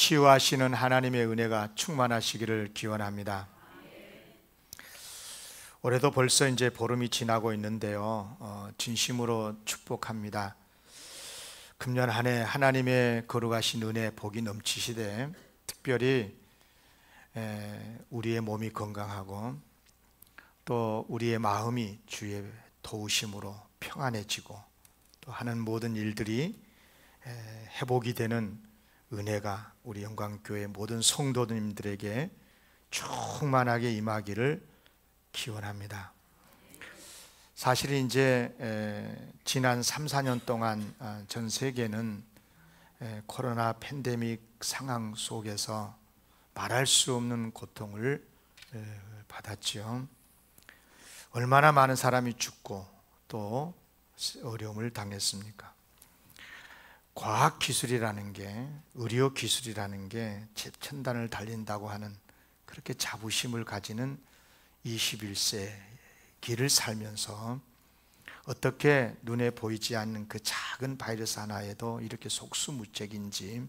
치유하시는 하나님의 은혜가 충만하시기를 기원합니다. 올해도 벌써 이제 보름이 지나고 있는데요, 진심으로 축복합니다. 금년 한 해 하나님의 거룩하신 은혜 복이 넘치시되, 특별히 우리의 몸이 건강하고 또 우리의 마음이 주의 도우심으로 평안해지고 또 하는 모든 일들이 회복이 되는 은혜가 우리 영광교회 모든 성도님들에게 충만하게 임하기를 기원합니다. 사실 이제 지난 3, 4년 동안 전 세계는 코로나 팬데믹 상황 속에서 말할 수 없는 고통을 받았지요. 얼마나 많은 사람이 죽고 또 어려움을 당했습니까? 과학기술이라는 게, 의료기술이라는 게 최첨단을 달린다고 하는 그렇게 자부심을 가지는 21세기를 살면서 어떻게 눈에 보이지 않는 그 작은 바이러스 하나에도 이렇게 속수무책인지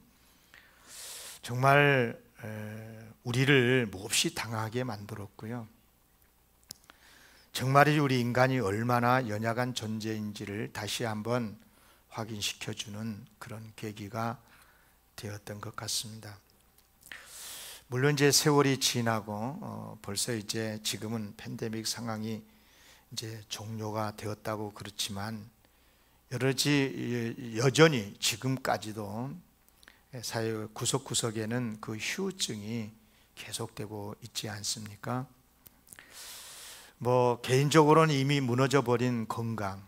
정말 우리를 몹시 당하게 만들었고요. 정말이 우리 인간이 얼마나 연약한 존재인지를 다시 한번 확인시켜주는 그런 계기가 되었던 것 같습니다. 물론 이제 세월이 지나고 벌써 이제 지금은 팬데믹 상황이 이제 종료가 되었다고 그렇지만 여전히 지금까지도 사회 구석구석에는 그 후유증이 계속되고 있지 않습니까? 개인적으로는 이미 무너져 버린 건강,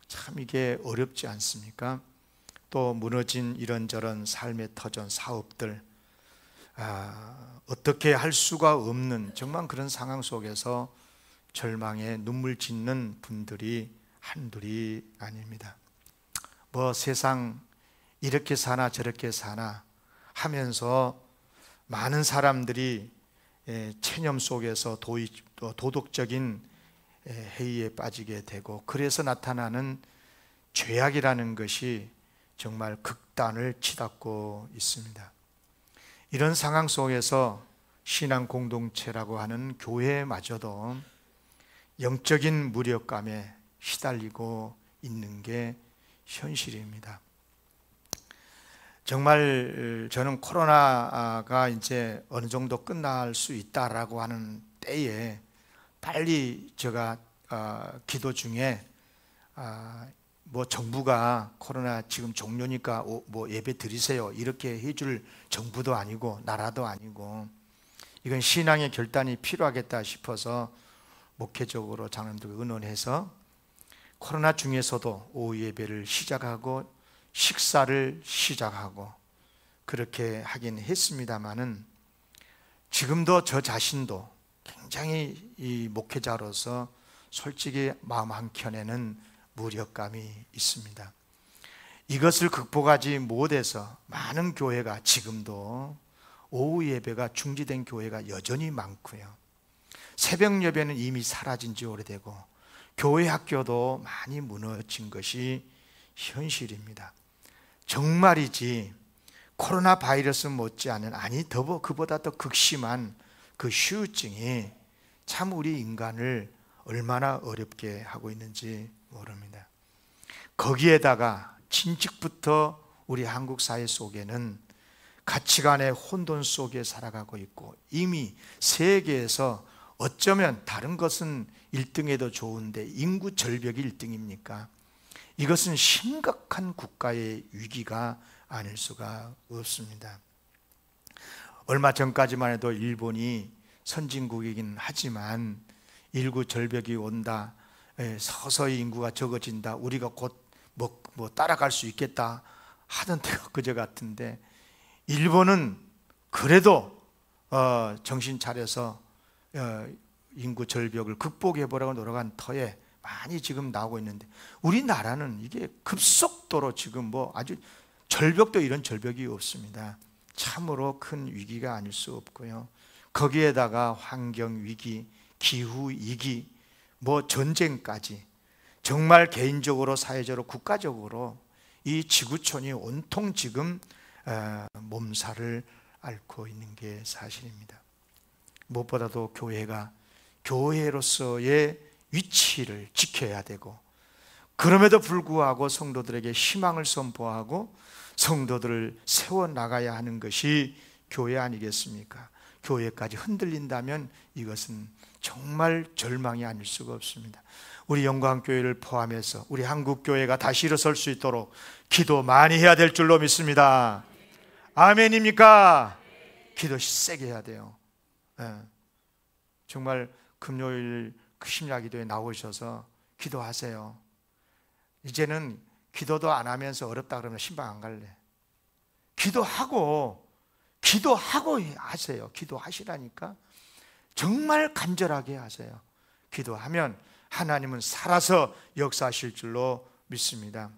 참 이게 어렵지 않습니까? 또 무너진 이런저런 삶의 터전, 사업들, 어떻게 할 수가 없는 정말 그런 상황 속에서 절망에 눈물 짓는 분들이 한둘이 아닙니다. 세상 이렇게 사나 저렇게 사나 하면서 많은 사람들이 체념 속에서 도덕적인 해이에 빠지게 되고, 그래서 나타나는 죄악이라는 것이 정말 극단을 치닫고 있습니다. 이런 상황 속에서 신앙 공동체라고 하는 교회마저도 영적인 무력감에 시달리고 있는 게 현실입니다. 정말 저는 코로나가 이제 어느 정도 끝날 수 있다라고 하는 때에 빨리 제가 기도 중에 정부가 코로나 지금 종료니까 예배 드리세요 이렇게 해줄 정부도 아니고 나라도 아니고, 이건 신앙의 결단이 필요하겠다 싶어서 목회적으로 장로님들과 의논해서 코로나 중에서도 오후 예배를 시작하고 식사를 시작하고 그렇게 하긴 했습니다마는, 지금도 저 자신도 굉장히 이 목회자로서 솔직히 마음 한켠에는 무력감이 있습니다. 이것을 극복하지 못해서 많은 교회가 지금도 오후 예배가 중지된 교회가 여전히 많고요. 새벽 예배는 이미 사라진 지 오래되고 교회 학교도 많이 무너진 것이 현실입니다. 정말이지 코로나 바이러스 못지않은, 그보다 더 극심한 그 후유증이 참 우리 인간을 얼마나 어렵게 하고 있는지 모릅니다. 거기에다가 진즉부터 우리 한국 사회 속에는 가치관의 혼돈 속에 살아가고 있고, 이미 세계에서 어쩌면 다른 것은 1등에도 좋은데 인구 절벽이 1등입니까? 이것은 심각한 국가의 위기가 아닐 수가 없습니다. 얼마 전까지만 해도 일본이 선진국이긴 하지만 인구 절벽이 온다, 서서히 인구가 적어진다, 우리가 곧 따라갈 수 있겠다 하던 때가 그저 같은데, 일본은 그래도 정신 차려서 인구 절벽을 극복해보려고 노력한 터에 많이 지금 나오고 있는데, 우리나라는 이게 급속도로 지금 아주 절벽도 이런 절벽이 없습니다. 참으로 큰 위기가 아닐 수 없고요. 거기에다가 환경 위기, 기후 위기, 전쟁까지 정말 개인적으로, 사회적으로, 국가적으로 이 지구촌이 온통 지금 몸살을 앓고 있는 게 사실입니다. 무엇보다도 교회가 교회로서의 위치를 지켜야 되고, 그럼에도 불구하고 성도들에게 희망을 선포하고 성도들을 세워나가야 하는 것이 교회 아니겠습니까? 교회까지 흔들린다면 이것은 정말 절망이 아닐 수가 없습니다. 우리 영광교회를 포함해서 우리 한국교회가 다시 일어설 수 있도록 기도 많이 해야 될 줄로 믿습니다. 아멘입니까? 기도 세게 해야 돼요. 정말 금요일 심야기도에 나오셔서 기도하세요. 이제는 기도도 안 하면서 어렵다 그러면 신방 안 갈래. 기도하고 하세요. 기도하시라니까. 정말 간절하게 하세요. 기도하면 하나님은 살아서 역사하실 줄로 믿습니다.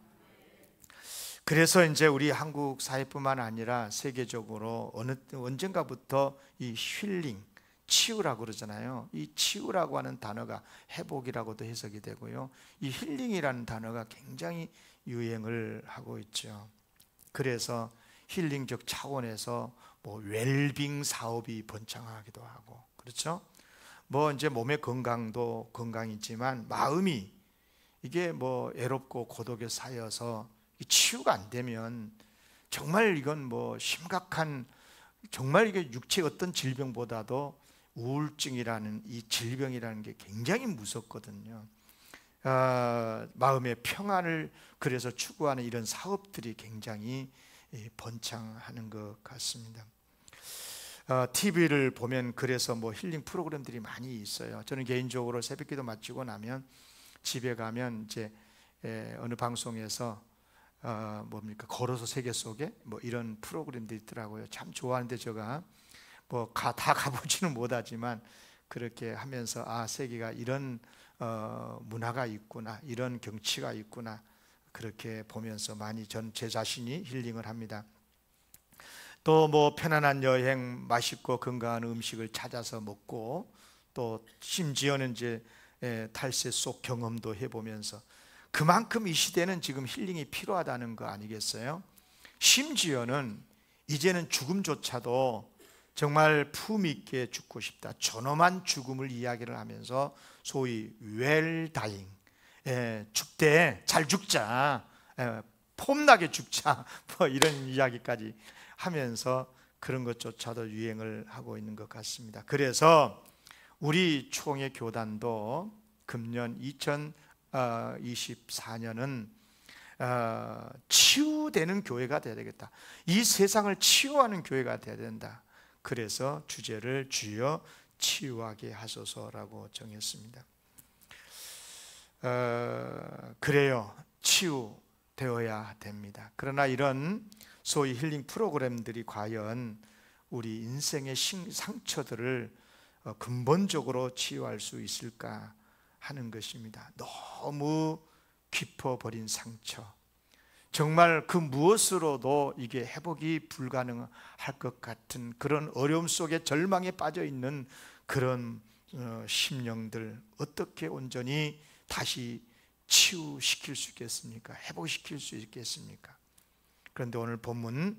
그래서 이제 우리 한국 사회뿐만 아니라 세계적으로 언젠가부터 이 힐링, 치유라고 그러잖아요. 이 치유라고 하는 단어가 회복이라고도 해석이 되고요, 이 힐링이라는 단어가 굉장히 유행을 하고 있죠. 그래서 힐링적 차원에서 뭐 웰빙 사업이 번창하기도 하고, 그렇죠? 뭐 이제 몸의 건강도 건강이지만 마음이 이게 뭐 애롭고 고독에 쌓여서 치유가 안 되면 정말 이건 뭐 심각한, 정말 이게 육체 어떤 질병보다도 우울증이라는 이 질병이라는 게 굉장히 무섭거든요. 마음의 평안을 그래서 추구하는 이런 사업들이 굉장히 번창하는 것 같습니다. TV를 보면 그래서 뭐 힐링 프로그램들이 많이 있어요. 저는 개인적으로 새벽기도 마치고 나면 집에 가면 이제 어느 방송에서 뭡니까, 걸어서 세계 속에 뭐 이런 프로그램들이 있더라고요. 참 좋아하는데 제가 뭐 다 가보지는 못하지만 그렇게 하면서 세계가 이런 문화가 있구나, 이런 경치가 있구나, 그렇게 보면서 많이 제 자신이 힐링을 합니다. 또 뭐 편안한 여행, 맛있고 건강한 음식을 찾아서 먹고, 또 심지어는 이제 탈세 속 경험도 해보면서, 그만큼 이 시대는 지금 힐링이 필요하다는 거 아니겠어요? 심지어는 이제는 죽음조차도 정말 품 있게 죽고 싶다, 존엄한 죽음을 이야기를 하면서 소위 웰다잉, 죽되 잘 죽자, 폼나게 죽자, 뭐 이런 이야기까지 하면서 그런 것조차도 유행을 하고 있는 것 같습니다. 그래서 우리 총회 교단도 금년 2024년은 치유되는 교회가 되어야 되겠다, 이 세상을 치유하는 교회가 되어야 된다. 그래서 주제를 주여 치유하게 하소서라고 정했습니다. 그래요, 치유되어야 됩니다. 그러나 이런 소위 힐링 프로그램들이 과연 우리 인생의 상처들을 근본적으로 치유할 수 있을까 하는 것입니다. 너무 깊어버린 상처, 정말 그 무엇으로도 이게 회복이 불가능할 것 같은 그런 어려움 속에 절망에 빠져 있는 그런 심령들 어떻게 온전히 다시 치유시킬 수 있겠습니까? 회복시킬 수 있겠습니까? 그런데 오늘 본문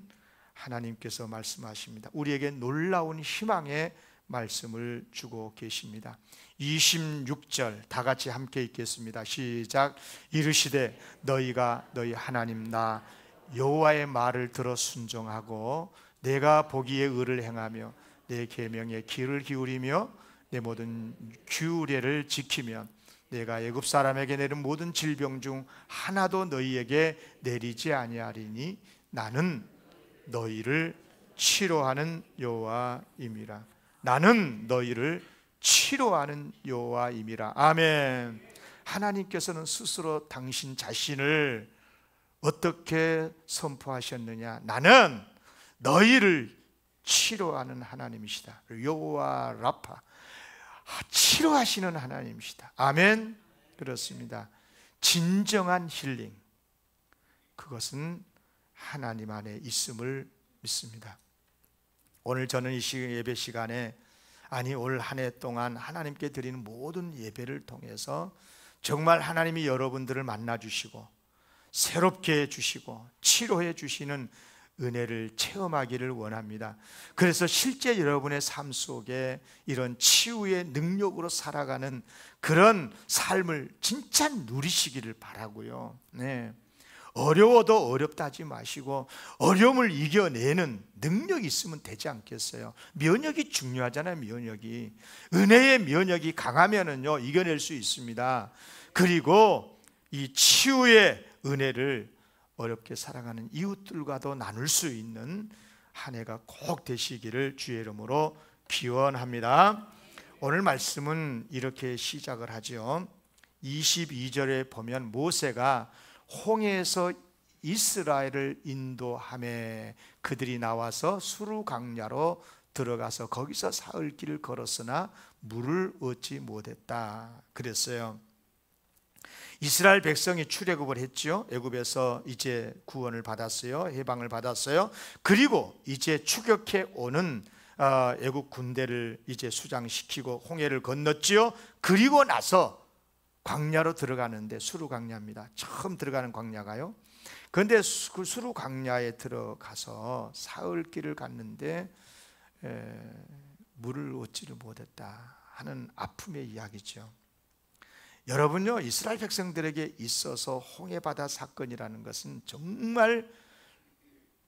하나님께서 말씀하십니다. 우리에게 놀라운 희망의 말씀을 주고 계십니다. 26절 다 같이 함께 읽겠습니다. 시작. 이르시되 너희가 너희 하나님 나 여호와의 말을 들어 순종하고 내가 보기에 의를 행하며 내 계명에 귀를 기울이며 내 모든 규례를 지키면 내가 애굽 사람에게 내린 모든 질병 중 하나도 너희에게 내리지 아니하리니 나는 너희를 치료하는 여호와임이라. 나는 너희를 치료하는 여호와임이라. 아멘. 하나님께서는 스스로 당신 자신을 어떻게 선포하셨느냐? 나는 너희를 치료하는 하나님이시다. 여호와 라파, 치료하시는 하나님이시다. 아멘. 그렇습니다. 진정한 힐링, 그것은 하나님 안에 있음을 믿습니다. 오늘 저는 이 예배 시간에, 아니 올 한 해 동안 하나님께 드리는 모든 예배를 통해서 정말 하나님이 여러분들을 만나 주시고 새롭게 해 주시고 치료해 주시는 은혜를 체험하기를 원합니다. 그래서 실제 여러분의 삶 속에 이런 치유의 능력으로 살아가는 그런 삶을 진짜 누리시기를 바라고요. 네. 어려워도 어렵다 하지 마시고 어려움을 이겨내는 능력이 있으면 되지 않겠어요? 면역이 중요하잖아요. 면역이, 은혜의 면역이 강하면은요 이겨낼 수 있습니다. 그리고 이 치유의 은혜를 어렵게 살아가는 이웃들과도 나눌 수 있는 한 해가 꼭 되시기를 주의 이름으로 기원합니다. 오늘 말씀은 이렇게 시작을 하죠. 22절에 보면 모세가 홍해에서 이스라엘을 인도하며 그들이 나와서 수르 광야로 들어가서 거기서 사흘 길을 걸었으나 물을 얻지 못했다 그랬어요. 이스라엘 백성이 출애굽을 했죠. 애굽에서 이제 구원을 받았어요. 해방을 받았어요. 그리고 이제 추격해 오는 애굽 군대를 이제 수장시키고 홍해를 건넜지요. 그리고 나서 광야로 들어가는데, 수르 광야입니다. 처음 들어가는 광야가요. 그런데 그 수르 광야에 들어가서 사흘 길을 갔는데 물을 얻지를 못했다 하는 아픔의 이야기죠. 여러분요, 이스라엘 백성들에게 있어서 홍해바다 사건이라는 것은 정말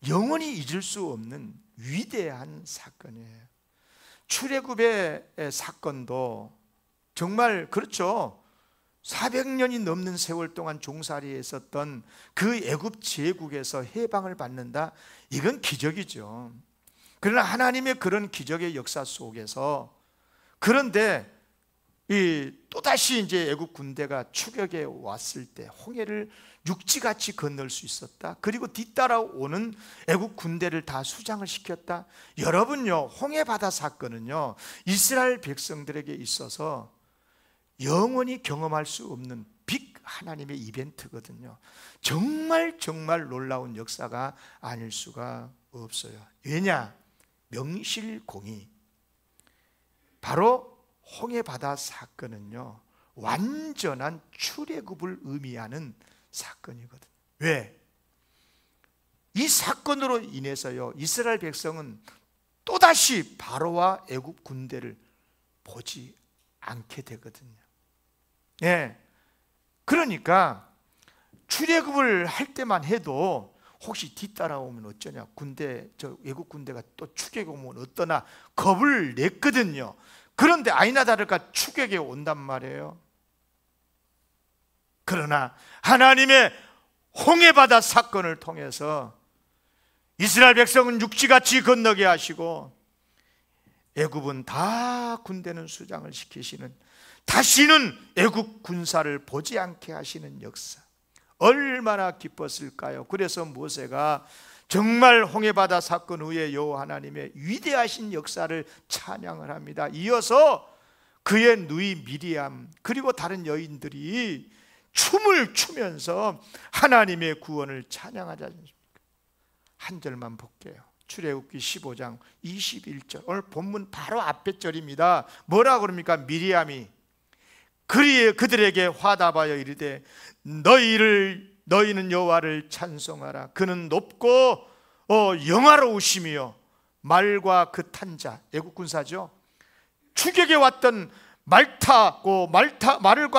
영원히 잊을 수 없는 위대한 사건이에요. 출애굽의 사건도 정말 그렇죠. 400년이 넘는 세월 동안 종살이에 있었던 그 애굽 제국에서 해방을 받는다, 이건 기적이죠. 그러나 하나님의 그런 기적의 역사 속에서, 그런데 또다시 이제 애굽 군대가 추격해 왔을 때 홍해를 육지같이 건널 수 있었다. 그리고 뒤따라오는 애굽 군대를 다 수장을 시켰다. 여러분요, 홍해바다 사건은요 이스라엘 백성들에게 있어서 영원히 경험할 수 없는 빅 하나님의 이벤트거든요. 정말 놀라운 역사가 아닐 수가 없어요. 왜냐? 명실공히 바로 홍해바다 사건은요 완전한 출애굽을 의미하는 사건이거든요. 왜? 이 사건으로 인해서요 이스라엘 백성은 또다시 바로와 애굽 군대를 보지 않게 되거든요. 예. 그러니까 출애굽을 할 때만 해도 혹시 뒤따라오면 어쩌냐, 애국 군대가 또 추격해 오면 어떠나 겁을 냈거든요. 그런데 아니나 다를까 추격해 온단 말이에요. 그러나 하나님의 홍해바다 사건을 통해서 이스라엘 백성은 육지같이 건너게 하시고 애굽은 다 군대는 수장을 시키시는, 다시는 애굽 군사를 보지 않게 하시는 역사, 얼마나 기뻤을까요? 그래서 모세가 정말 홍해바다 사건 후에 여호와 하나님의 위대하신 역사를 찬양을 합니다. 이어서 그의 누이 미리암 그리고 다른 여인들이 춤을 추면서 하나님의 구원을 찬양하지 않습니까? 한 절만 볼게요. 출애굽기 15장 21절, 오늘 본문 바로 앞에 절입니다. 뭐라 그럽니까? 미리암이 그들에게 화답하여 이르되 너희는 여호와를 찬송하라. 그는 높고 영화로우시며 말과 그 탄 자, 애국 군사죠. 추격해 왔던 말과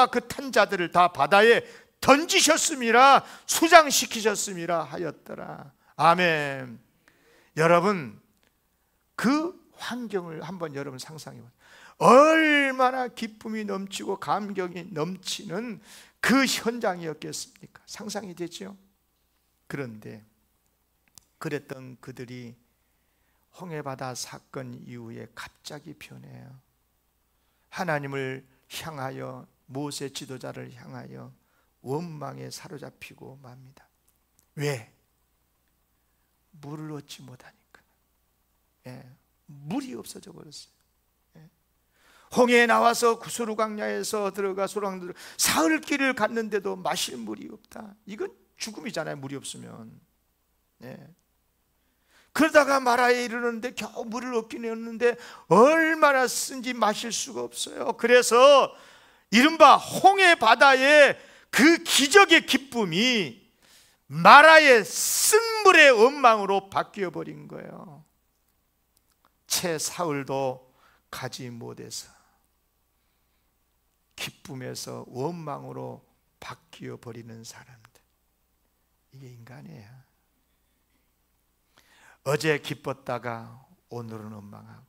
그 탄 자들을 다 바다에 던지셨음이라, 수장시키셨음이라 하였더라. 아멘. 여러분, 그 환경을 한번 여러분 상상해 보세요. 얼마나 기쁨이 넘치고 감격이 넘치는 그 현장이었겠습니까? 상상이 되죠? 그런데 그랬던 그들이 홍해바다 사건 이후에 갑자기 변해요. 하나님을 향하여, 모세 지도자를 향하여 원망에 사로잡히고 맙니다. 왜? 물을 얻지 못하니까. 물이 없어져 버렸어요. 홍해에 나와서 수르 광야에서 들어가 사흘 길을 갔는데도 마실 물이 없다. 이건 죽음이잖아요, 물이 없으면. 그러다가 마라에 이르는데 겨우 물을 얻긴 했는데 얼마나 쓴지 마실 수가 없어요. 그래서 이른바 홍해 바다의 그 기적의 기쁨이 마라의 쓴물의 원망으로 바뀌어 버린 거예요. 채 사흘도 가지 못해서 기쁨에서 원망으로 바뀌어 버리는 사람들, 이게 인간이에요. 어제 기뻤다가 오늘은 원망하고.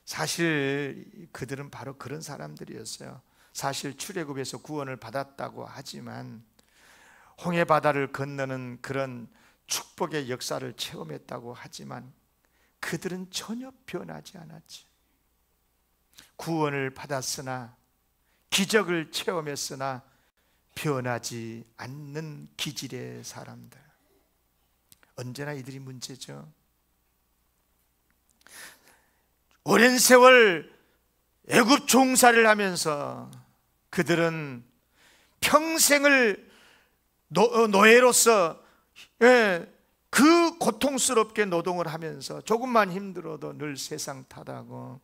사실 그들은 바로 그런 사람들이었어요. 사실 출애굽에서 구원을 받았다고 하지만 홍해 바다를 건너는 그런 축복의 역사를 체험했다고 하지만 그들은 전혀 변하지 않았지. 구원을 받았으나, 기적을 체험했으나 변하지 않는 기질의 사람들, 언제나 이들이 문제죠. 오랜 세월 애굽 종살이를 하면서 그들은 평생을 노예로서 그 고통스럽게 노동을 하면서 조금만 힘들어도 늘 세상 탓하고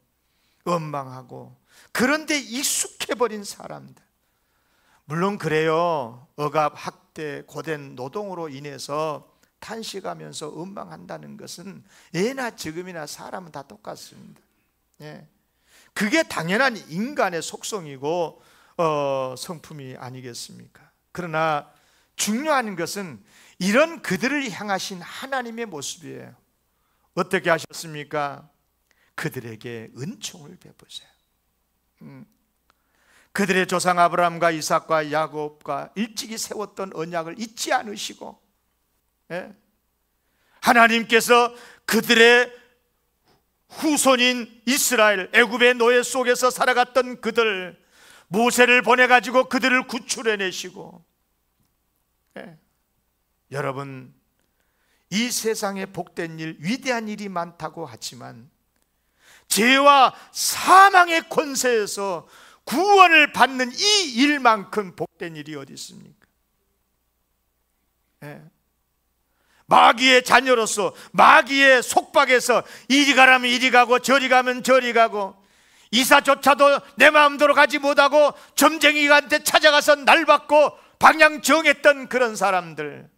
원망하고, 그런데 익숙해버린 사람들. 물론 그래요. 억압, 학대, 고된 노동으로 인해서 탄식하면서 원망한다는 것은 예나 지금이나 사람은 다 똑같습니다. 그게 당연한 인간의 속성이고 성품이 아니겠습니까? 그러나 중요한 것은 이런 그들을 향하신 하나님의 모습이에요. 어떻게 하셨습니까? 그들에게 은총을 베푸세요. 그들의 조상 아브라함과 이삭과 야곱과 일찍이 세웠던 언약을 잊지 않으시고, 하나님께서 그들의 후손인 이스라엘, 애굽의 노예 속에서 살아갔던 그들, 모세를 보내가지고 그들을 구출해내시고. 여러분, 이 세상에 복된 일, 위대한 일이 많다고 하지만 죄와 사망의 권세에서 구원을 받는 이 일만큼 복된 일이 어디 있습니까? 마귀의 자녀로서 마귀의 속박에서 이리 가라면 이리 가고 저리 가면 저리 가고, 이사조차도 내 마음대로 가지 못하고 점쟁이한테 찾아가서 날 받고 방향 정했던 그런 사람들,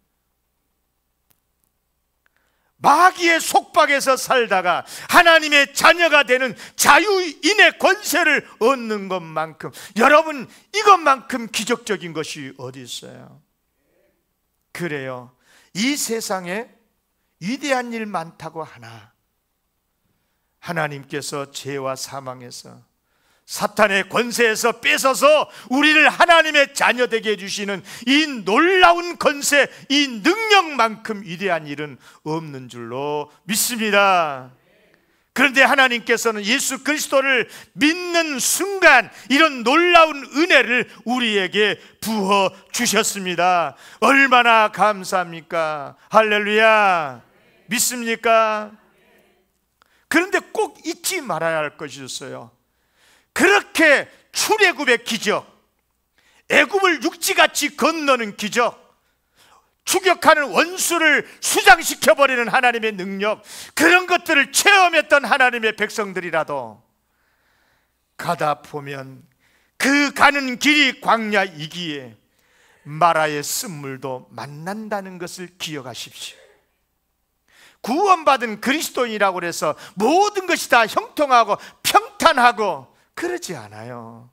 마귀의 속박에서 살다가 하나님의 자녀가 되는 자유인의 권세를 얻는 것만큼, 여러분, 이것만큼 기적적인 것이 어디 있어요? 그래요. 이 세상에 위대한 일 많다고 하나 하나님께서 죄와 사망에서, 사탄의 권세에서 뺏어서 우리를 하나님의 자녀 되게 해주시는 이 놀라운 권세, 이 능력만큼 위대한 일은 없는 줄로 믿습니다. 그런데 하나님께서는 예수 그리스도를 믿는 순간 이런 놀라운 은혜를 우리에게 부어 주셨습니다. 얼마나 감사합니까? 할렐루야. 믿습니까? 그런데 꼭 잊지 말아야 할 것이 있어요. 그렇게 출애굽의 기적, 애굽을 육지같이 건너는 기적, 추격하는 원수를 수장시켜버리는 하나님의 능력, 그런 것들을 체험했던 하나님의 백성들이라도 가다 보면 그 가는 길이 광야이기에 마라의 쓴물도 만난다는 것을 기억하십시오. 구원받은 그리스도인이라고 해서 모든 것이 다 형통하고 평탄하고 그러지 않아요.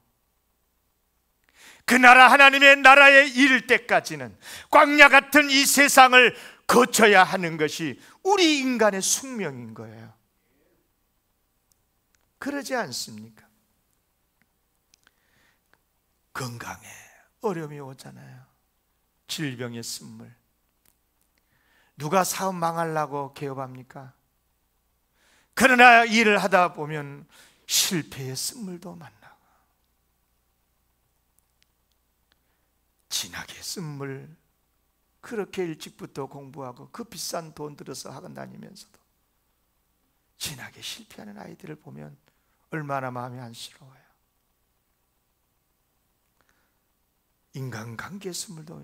그 나라, 하나님의 나라에 이를 때까지는 광야 같은 이 세상을 거쳐야 하는 것이 우리 인간의 숙명인 거예요. 그러지 않습니까? 건강에 어려움이 오잖아요. 질병의 쓴물. 누가 사업 망하려고 개업합니까? 그러나 일을 하다 보면 실패의 쓴물도 만나고, 진하게 쓴물, 그렇게 일찍부터 공부하고 그 비싼 돈 들여서 학원 다니면서도 진하게 실패하는 아이들을 보면 얼마나 마음이 안쓰러워요. 인간관계 쓴물도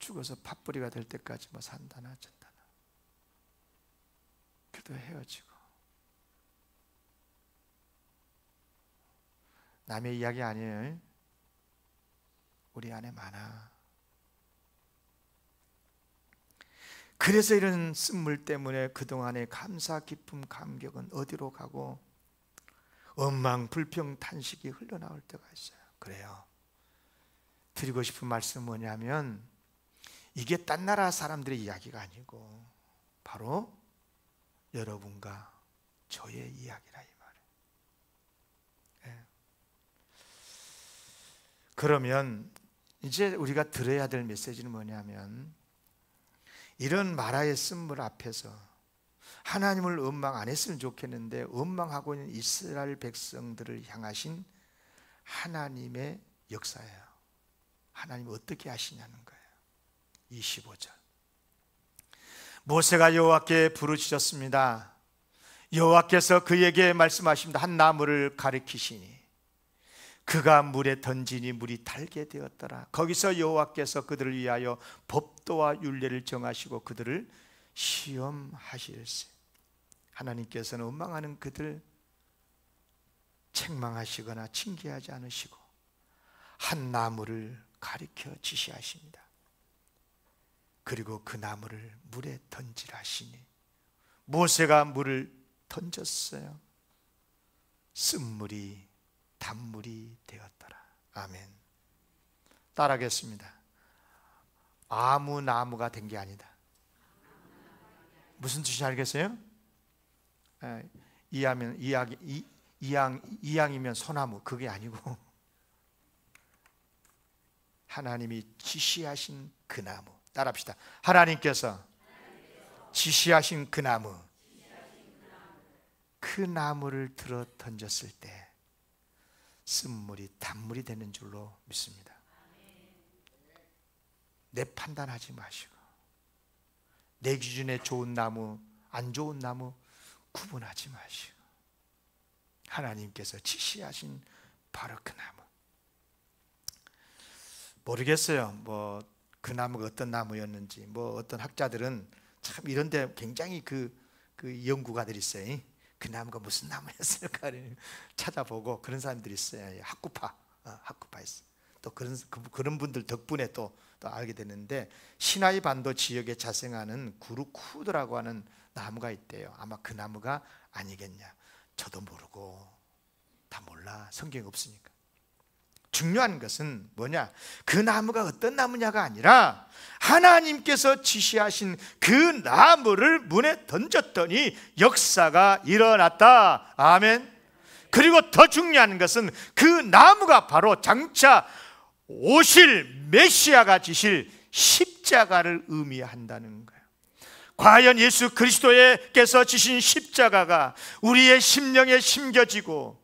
죽어서 팥뿌리가 될 때까지 뭐 산다나 졌다나, 그래도 헤어지고. 남의 이야기 아니에요. 우리 안에 많아. 그래서 이런 쓴물 때문에 그동안의 감사, 기쁨, 감격은 어디로 가고 원망, 불평, 탄식이 흘러나올 때가 있어요. 그래요. 드리고 싶은 말씀은 뭐냐면 이게 딴 나라 사람들의 이야기가 아니고 바로 여러분과 저의 이야기라 이 말이에요. 그러면 이제 우리가 들어야 될 메시지는 뭐냐면 이런 마라의 쓴물 앞에서 하나님을 원망 안 했으면 좋겠는데 원망하고 있는 이스라엘 백성들을 향하신 하나님의 역사예요. 하나님 어떻게 하시냐는 거예요. 25절 모세가 여호와께 부르짖었습니다. 여호와께서 그에게 말씀하십니다. 한 나무를 가리키시니 그가 물에 던지니 물이 달게 되었더라. 거기서 여호와께서 그들을 위하여 법도와 율례를 정하시고 그들을 시험하실세. 하나님께서는 원망하는 그들 책망하시거나 징계하지 않으시고 한 나무를 가리켜 지시하십니다. 그리고 그 나무를 물에 던지라 하시니 모세가 물을 던졌어요. 쓴물이 단물이 되었더라. 아멘. 따라하겠습니다. 아무 나무가 된 게 아니다. 무슨 뜻인지 알겠어요? 이양이면 소나무 그게 아니고 하나님이 지시하신 그 나무. 따라합시다. 하나님께서 지시하신 그 나무, 그 나무를 들어 던졌을 때 쓴물이 단물이 되는 줄로 믿습니다. 내 판단하지 마시고 내 기준에 좋은 나무, 안 좋은 나무 구분하지 마시고 하나님께서 지시하신 바로 그 나무. 모르겠어요. 그 나무가 어떤 나무였는지. 어떤 학자들은 참 이런데 굉장히 그 연구가들이 있어요. 그 나무가 무슨 나무였을까 찾아보고 그런 사람들이 있어요. 학구파 있어요. 또 그런 분들 덕분에 또 알게 됐는데 시나이 반도 지역에 자생하는 구루쿠드라고 하는 나무가 있대요. 아마 그 나무가 아니겠냐. 저도 모르고 다 몰라. 성경이 없으니까. 중요한 것은 뭐냐? 그 나무가 어떤 나무냐가 아니라 하나님께서 지시하신 그 나무를 문에 던졌더니 역사가 일어났다. 아멘. 그리고 더 중요한 것은 그 나무가 바로 장차 오실 메시아가 지실 십자가를 의미한다는 거예요. 과연 예수 그리스도께서 지신 십자가가 우리의 심령에 심겨지고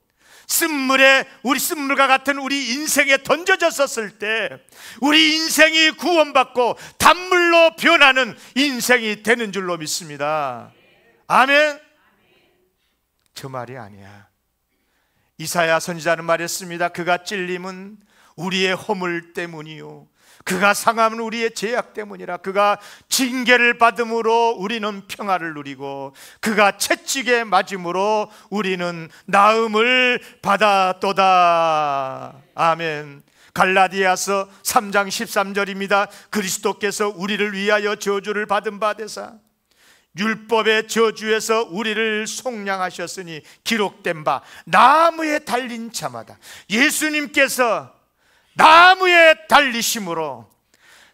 우리 쓴물과 같은 우리 인생에 던져졌었을 때 우리 인생이 구원받고 단물로 변하는 인생이 되는 줄로 믿습니다. 아멘. 저 말이 아니야. 이사야 선지자는 말했습니다. 그가 찔림은 우리의 허물 때문이요 그가 상함은 우리의 죄악 때문이라. 그가 징계를 받음으로 우리는 평화를 누리고 그가 채찍에 맞음으로 우리는 나음을 받았도다. 아멘. 갈라디아서 3장 13절입니다. 그리스도께서 우리를 위하여 저주를 받은 바 되사 율법의 저주에서 우리를 속량하셨으니 기록된 바 나무에 달린 자마다. 예수님께서 나무에 달리심으로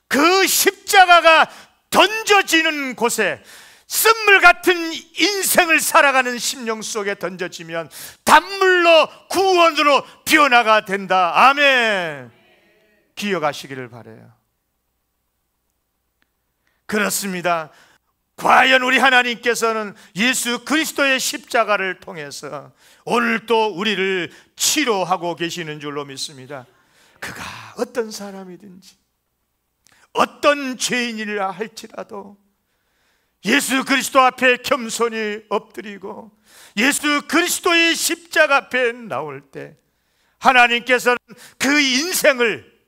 그 십자가가 던져지는 곳에 쓴물 같은 인생을 살아가는 심령 속에 던져지면 단물로 구원으로 변화가 된다. 아멘. 기억하시기를 바라요. 그렇습니다. 과연 우리 하나님께서는 예수 그리스도의 십자가를 통해서 오늘도 우리를 치료하고 계시는 줄로 믿습니다. 그가 어떤 사람이든지 어떤 죄인이라 할지라도 예수 그리스도 앞에 겸손히 엎드리고 예수 그리스도의 십자가 앞에 나올 때 하나님께서는 그 인생을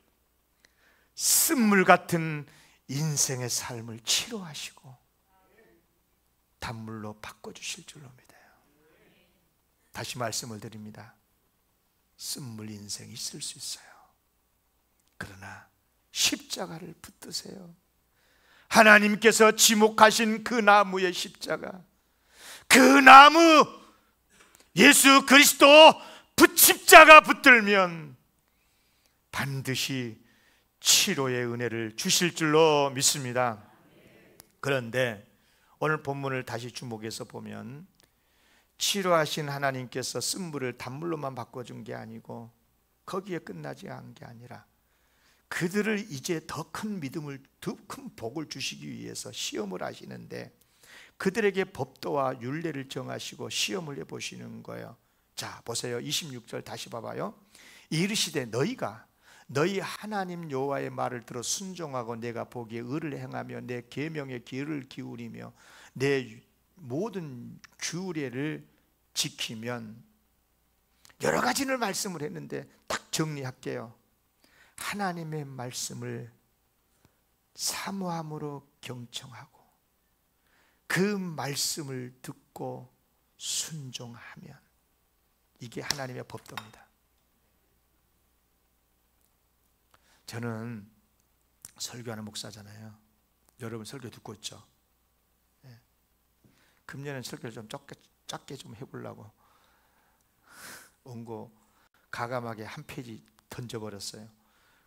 쓴물 같은 인생의 삶을 치료하시고 단물로 바꿔주실 줄로 믿어요. 다시 말씀을 드립니다. 쓴물 인생이 있을 수 있어요. 그러나 십자가를 붙드세요. 하나님께서 지목하신 그 나무의 십자가, 그 나무 예수 그리스도 십자가 붙들면 반드시 치료의 은혜를 주실 줄로 믿습니다. 그런데 오늘 본문을 다시 주목해서 보면 치료하신 하나님께서 쓴물을 단물로만 바꿔준 게 아니고 거기에 끝나지 않은 게 아니라 그들을 이제 더 큰 믿음을, 더 큰 복을 주시기 위해서 시험을 하시는데 그들에게 법도와 율례를 정하시고 시험을 해보시는 거예요. 자, 보세요. 26절 다시 봐봐요. 이르시되 너희가 너희 하나님 여호와의 말을 들어 순종하고 내가 보기에 의를 행하며 내 계명에 귀를 기울이며 내 모든 규례를 지키면, 여러 가지를 말씀을 했는데 딱 정리할게요. 하나님의 말씀을 사모함으로 경청하고 그 말씀을 듣고 순종하면 이게 하나님의 법도입니다. 저는 설교하는 목사잖아요. 여러분 설교 듣고 있죠? 네. 금년엔 설교를 좀 작게 좀 해보려고 원고 가감하게 한 페이지 던져버렸어요.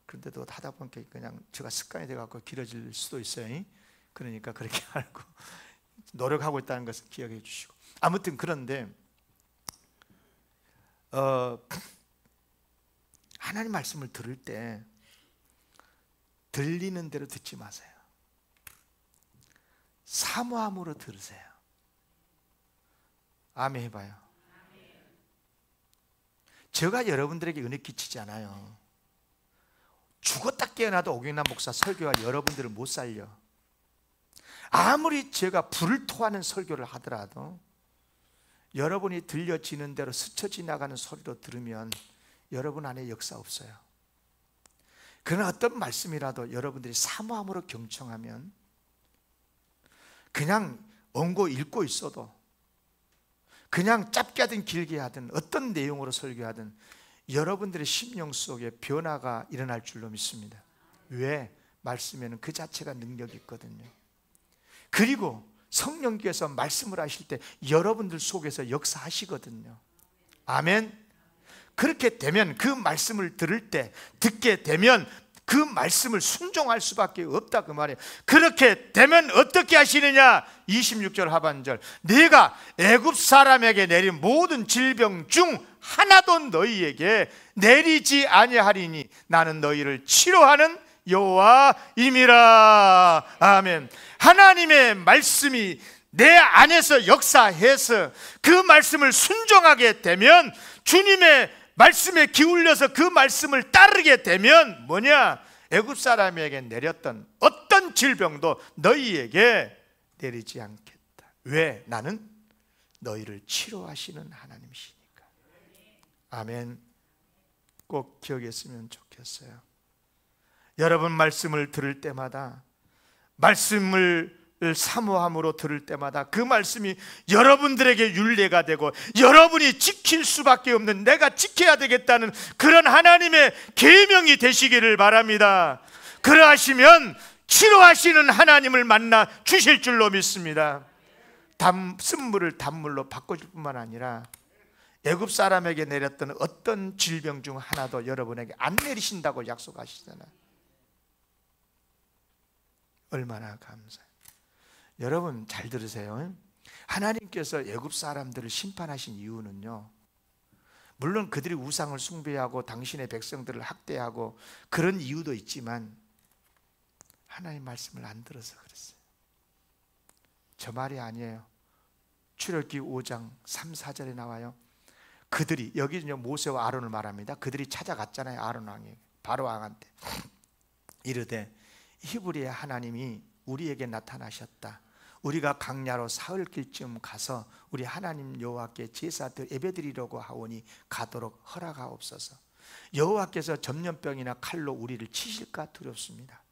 그런데도 하다 보니까 그냥 제가 습관이 돼갖고 길어질 수도 있어요. 그러니까 그렇게 알고 노력하고 있다는 것을 기억해 주시고, 아무튼 그런데 하나님 말씀을 들을 때 들리는 대로 듣지 마세요. 사모함으로 들으세요. 아멘 해봐요. 제가 여러분들에게 은혜 끼치지 않아요. 죽었다 깨어나도 오경남 목사 설교가 여러분들을 못 살려. 아무리 제가 불을 토하는 설교를 하더라도 여러분이 들려지는 대로 스쳐 지나가는 소리로 들으면 여러분 안에 역사 없어요. 그러나 어떤 말씀이라도 여러분들이 사모함으로 경청하면 그냥 원고 읽고 있어도, 그냥 짧게 하든 길게 하든 어떤 내용으로 설교하든 여러분들의 심령 속에 변화가 일어날 줄로 믿습니다. 왜? 말씀에는 그 자체가 능력이 있거든요. 그리고 성령께서 말씀을 하실 때 여러분들 속에서 역사하시거든요. 아멘. 그렇게 되면 그 말씀을 들을 때, 듣게 되면 그 말씀을 순종할 수밖에 없다 그 말이에요. 그렇게 되면 어떻게 하시느냐? 26절 하반절, 내가 애굽 사람에게 내린 모든 질병 중 하나도 너희에게 내리지 아니하리니 나는 너희를 치료하는 여호와임이라. 아멘. 하나님의 말씀이 내 안에서 역사해서 그 말씀을 순종하게 되면, 주님의 말씀에 기울여서 그 말씀을 따르게 되면 뭐냐? 애굽 사람에게 내렸던 어떤 질병도 너희에게 내리지 않겠다. 왜? 나는 너희를 치료하시는 하나님이시니까. 아멘. 꼭 기억했으면 좋겠어요. 여러분 말씀을 들을 때마다, 말씀을 사모함으로 들을 때마다 그 말씀이 여러분들에게 율례가 되고 여러분이 지킬 수밖에 없는, 내가 지켜야 되겠다는 그런 하나님의 계명이 되시기를 바랍니다. 그러하시면 치료하시는 하나님을 만나 주실 줄로 믿습니다. 쓴물을 단물로 바꿔줄 뿐만 아니라 애굽 사람에게 내렸던 어떤 질병 중 하나도 여러분에게 안 내리신다고 약속하시잖아요. 얼마나 감사해요. 여러분 잘 들으세요. 하나님께서 애굽 사람들을 심판하신 이유는요, 물론 그들이 우상을 숭배하고 당신의 백성들을 학대하고 그런 이유도 있지만 하나님 말씀을 안 들어서 그랬어요. 저 말이 아니에요. 출애굽기 5장 3, 4절에 나와요. 그들이, 여기는 모세와 아론을 말합니다. 그들이 찾아갔잖아요. 아론 왕이 바로 왕한테 이르되 히브리의 하나님이 우리에게 나타나셨다. 우리가 강야로 사흘 길쯤 가서 우리 하나님 여호와께 제사 예배드리려고 하오니 가도록 허락하옵소서. 여호와께서 전염병이나 칼로 우리를 치실까 두렵습니다.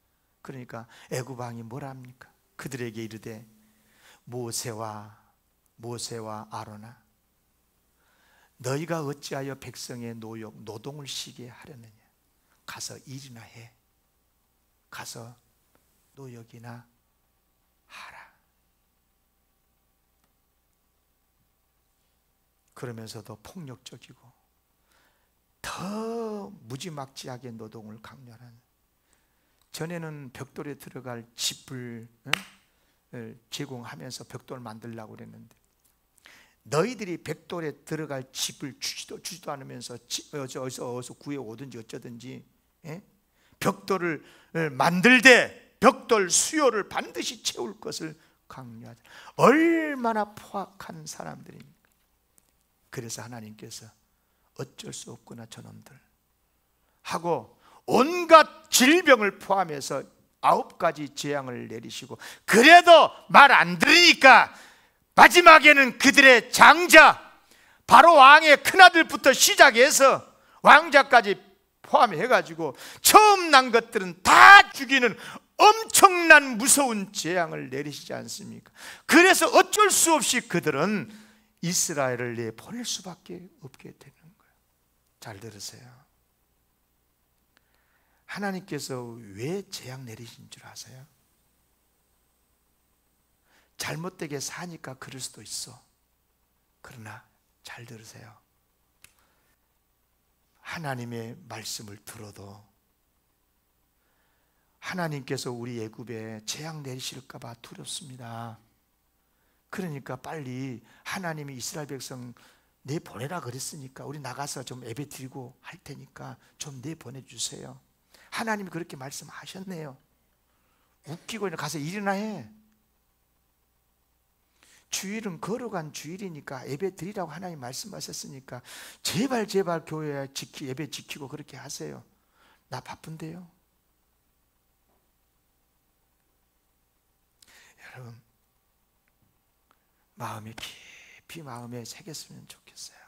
그러니까 애굽 왕이 뭐라 합니까? 그들에게 이르되 모세와 아론아, 너희가 어찌하여 백성의 노동을 쉬게 하려느냐? 가서 일이나 해. 가서 노역이나 하라. 그러면서도 폭력적이고 더 무지막지하게 노동을 강요하는, 전에는 벽돌에 들어갈 집을 제공하면서 벽돌을 만들려고 그랬는데, 너희들이 벽돌에 들어갈 집을 주지도 않으면서 어디서 구해오든지 어쩌든지 벽돌을 만들되 벽돌 수요를 반드시 채울 것을 강요하자. 얼마나 포악한 사람들입니까? 그래서 하나님께서 어쩔 수 없구나 저놈들 하고 온갖 질병을 포함해서 9가지 재앙을 내리시고, 그래도 말 안 들으니까 마지막에는 그들의 장자, 바로 왕의 큰아들부터 시작해서 왕자까지 포함해가지고 처음 난 것들은 다 죽이는 엄청난 무서운 재앙을 내리시지 않습니까? 그래서 어쩔 수 없이 그들은 이스라엘을 내보낼 수밖에 없게 되는 거예요. 잘 들으세요. 하나님께서 왜 재앙 내리신 줄 아세요? 잘못되게 사니까 그럴 수도 있어. 그러나 잘 들으세요. 하나님의 말씀을 들어도 하나님께서 우리 애굽에 재앙 내리실까 봐 두렵습니다. 그러니까 빨리 하나님이 이스라엘 백성 내보내라 그랬으니까 우리 나가서 좀 예배 드리고 할 테니까 좀 내보내주세요. 하나님이 그렇게 말씀하셨네요. 웃기고 가서 일이나 해. 주일은 거룩한 주일이니까 예배 드리라고 하나님 말씀하셨으니까 제발 교회 예배 지키고 그렇게 하세요. 나 바쁜데요. 여러분, 마음에 깊이 마음에 새겼으면 좋겠어요.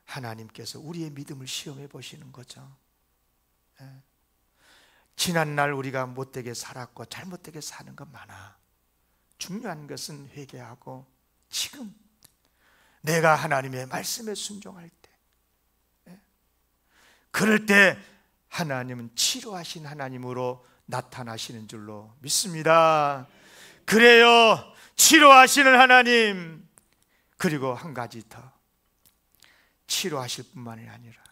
하나님께서 우리의 믿음을 시험해 보시는 거죠. 지난날 우리가 못되게 살았고 잘못되게 사는 건 많아. 중요한 것은 회개하고 지금 내가 하나님의 말씀에 순종할 때, 그럴 때 하나님은 치료하신 하나님으로 나타나시는 줄로 믿습니다. 그래요, 치료하시는 하나님. 그리고 한 가지 더, 치료하실 뿐만이 아니라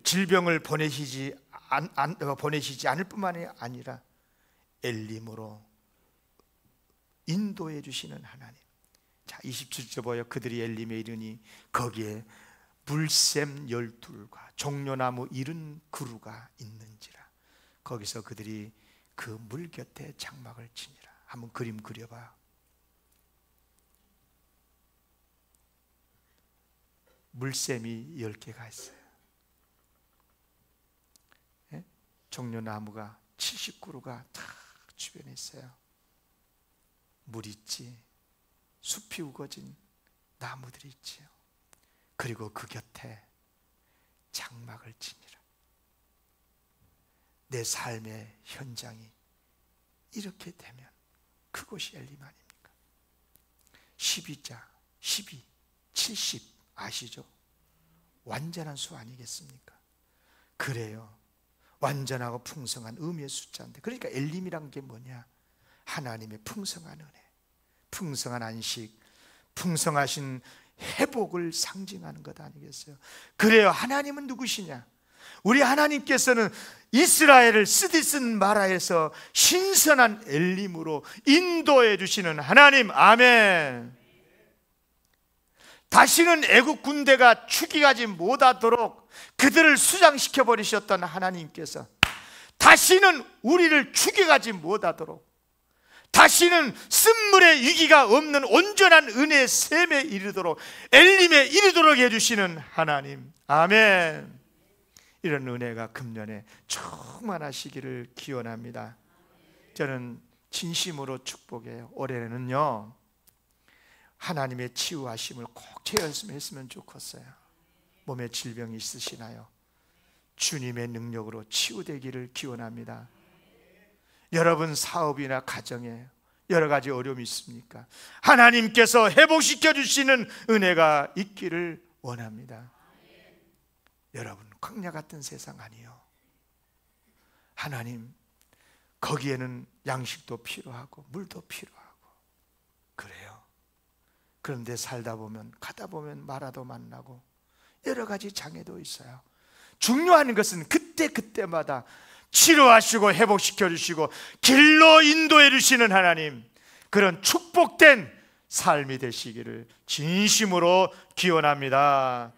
질병을 보내시지 않을 뿐만이 아니라 엘림으로 인도해 주시는 하나님. 자, 27절 보여. 그들이 엘림에 이르니 거기에 물샘 12과 종려나무 70그루가 있는지라. 거기서 그들이 그 물 곁에 장막을 치니라. 한번 그림 그려봐. 물샘이 10개가 있어요. 종려나무가 70그루가 다 주변에 있어요. 물 있지, 숲이 우거진 나무들이 있지요. 그리고 그 곁에 장막을 치니라. 내 삶의 현장이 이렇게 되면 그곳이 엘림 아닙니까? 12자, 12, 70 아시죠? 완전한 수 아니겠습니까? 그래요. 완전하고 풍성한 의미의 숫자인데, 그러니까 엘림이란 게 뭐냐? 하나님의 풍성한 은혜, 풍성한 안식, 풍성하신 회복을 상징하는 것 아니겠어요? 그래요. 하나님은 누구시냐? 우리 하나님께서는 이스라엘을 스디슨 마라에서 신선한 엘림으로 인도해 주시는 하나님. 아멘. 다시는 애국 군대가 추격하지 못하도록 그들을 수장시켜 버리셨던 하나님께서 다시는 우리를 추격하지 못하도록, 다시는 쓴물의 위기가 없는 온전한 은혜의 샘에 이르도록, 엘림에 이르도록 해주시는 하나님. 아멘. 이런 은혜가 금년에 충만하시기를 기원합니다. 저는 진심으로 축복해요. 올해는요, 하나님의 치유하심을 꼭 체험했으면 좋겠어요. 몸에 질병이 있으시나요? 주님의 능력으로 치유되기를 기원합니다. 여러분 사업이나 가정에 여러 가지 어려움이 있습니까? 하나님께서 회복시켜 주시는 은혜가 있기를 원합니다. 여러분, 광야 같은 세상 아니요. 하나님, 거기에는 양식도 필요하고 물도 필요하고 그래요. 그런데 살다 보면, 가다 보면 마라도 만나고 여러 가지 장애도 있어요. 중요한 것은 그때마다 치료하시고 회복시켜 주시고 길로 인도해 주시는 하나님, 그런 축복된 삶이 되시기를 진심으로 기원합니다.